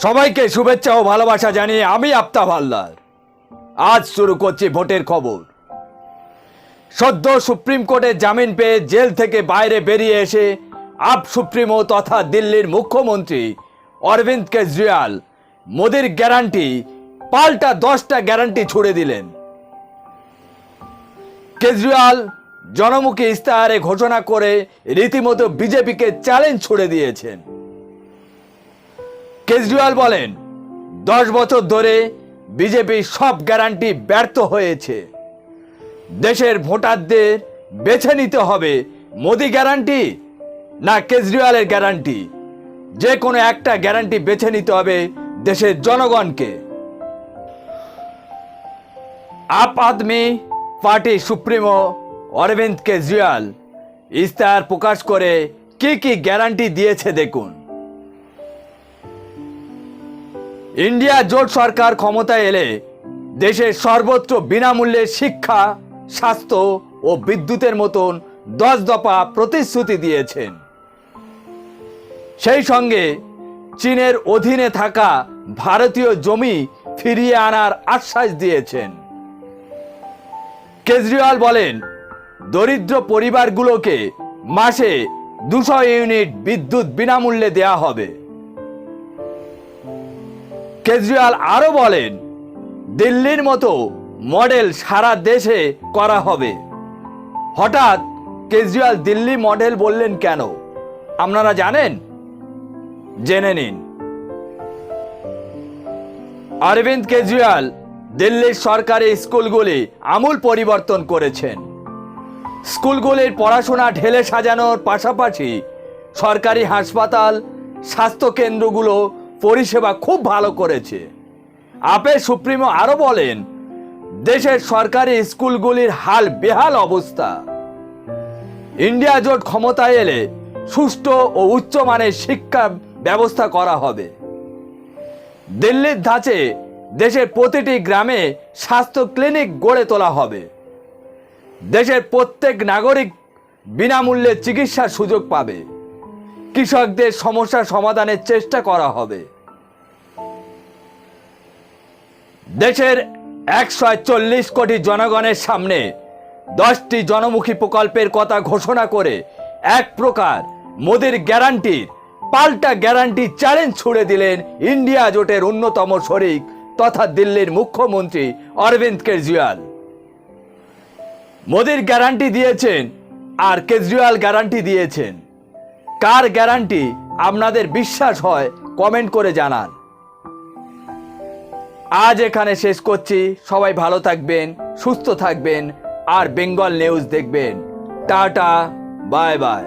সবাইকে শুভেচ্ছা ও ভালোবাসা জানিয়ে আমি আফতাব হালদার। আজ শুরু করছি ভোটের খবর। সদ্য সুপ্রিম কোর্টে জামিন পেয়ে জেল থেকে বাইরে বেরিয়ে এসে আপ সুপ্রিমো তথা দিল্লির মুখ্যমন্ত্রী অরবিন্দ কেজরিওয়াল মোদির গ্যারান্টি পাল্টা 10টা গ্যারান্টি ছুড়ে দিলেন। কেজরিওয়াল জনমুখী ইস্তাহারে ঘোষণা করে রীতিমতো বিজেপিকে চ্যালেঞ্জ ছুড়ে দিয়েছেন। কেজরিওয়াল বলেন, 10 বছর ধরে বিজেপি সব গ্যারান্টি ব্যর্থ হয়েছে। দেশের ভোটারদের বেছে নিতে হবে মোদি গ্যারান্টি না কেজরিওয়ালের গ্যারান্টি। যে কোনো একটা গ্যারান্টি বেছে নিতে হবে দেশের জনগণকে। আপ আদমি পার্টি সুপ্রিমো অরবিন্দ কেজরিওয়াল ইস্তাহার প্রকাশ করে কি কি গ্যারান্টি দিয়েছে দেখুন। ইন্ডিয়া জোট সরকার ক্ষমতায় এলে দেশের সর্বত্র বিনামূল্যে শিক্ষা, স্বাস্থ্য ও বিদ্যুতের মতন 10 দফা প্রতিশ্রুতি দিয়েছেন। সেই সঙ্গে চীনের অধীনে থাকা ভারতীয় জমি ফিরিয়ে আনার আশ্বাস দিয়েছেন। কেজরিওয়াল বলেন, দরিদ্র পরিবারগুলোকে মাসে 200 ইউনিট বিদ্যুৎ বিনামূল্যে দেয়া হবে। কেজরিওয়াল আরো বলেন, দিল্লির মতো মডেল সারা দেশে করা হবে। হঠাৎ কেজরিওয়াল দিল্লি মডেল বললেন কেন আপনারা জানেন? জেনে নিন। অরবিন্দ কেজরিওয়াল দিল্লির সরকারি স্কুলগুলি আমূল পরিবর্তন করেছেন। স্কুলগুলির পড়াশোনা ঢেলে সাজানোর পাশাপাশি সরকারি হাসপাতাল, স্বাস্থ্যকেন্দ্রগুলো পরিষেবা খুব ভালো করেছে। আপের সুপ্রিমো আরো বলেন, দেশের সরকারি স্কুলগুলির হাল বেহাল অবস্থা। ইন্ডিয়া জোট ক্ষমতায় এলে সুষ্ঠু ও উচ্চমানের শিক্ষা ব্যবস্থা করা হবে। দিল্লির ধাঁচে দেশের প্রতিটি গ্রামে স্বাস্থ্য ক্লিনিক গড়ে তোলা হবে। দেশের প্রত্যেক নাগরিক বিনামূল্যে চিকিৎসার সুযোগ পাবে। কৃষকদের সমস্যা সমাধানের চেষ্টা করা হবে। দেশের 140 কোটি জনগণের সামনে 10টি জনমুখী প্রকল্পের কথা ঘোষণা করে এক প্রকার মোদির গ্যারান্টির পাল্টা গ্যারান্টি চ্যালেঞ্জ ছুড়ে দিলেন ইন্ডিয়া জোটের অন্যতম শরিক তথা দিল্লির মুখ্যমন্ত্রী অরবিন্দ কেজরিওয়াল। মোদির গ্যারান্টি দিয়েছেন আর কেজরিওয়াল গ্যারান্টি দিয়েছেন। কার গ্যারান্টি আপনাদের বিশ্বাস হয় কমেন্ট করে জানান। আজ এখানে শেষ করছি। সবাই ভালো থাকবেন, সুস্থ থাকবেন আর বেঙ্গল নিউজ দেখবেন। Tata, bye bye.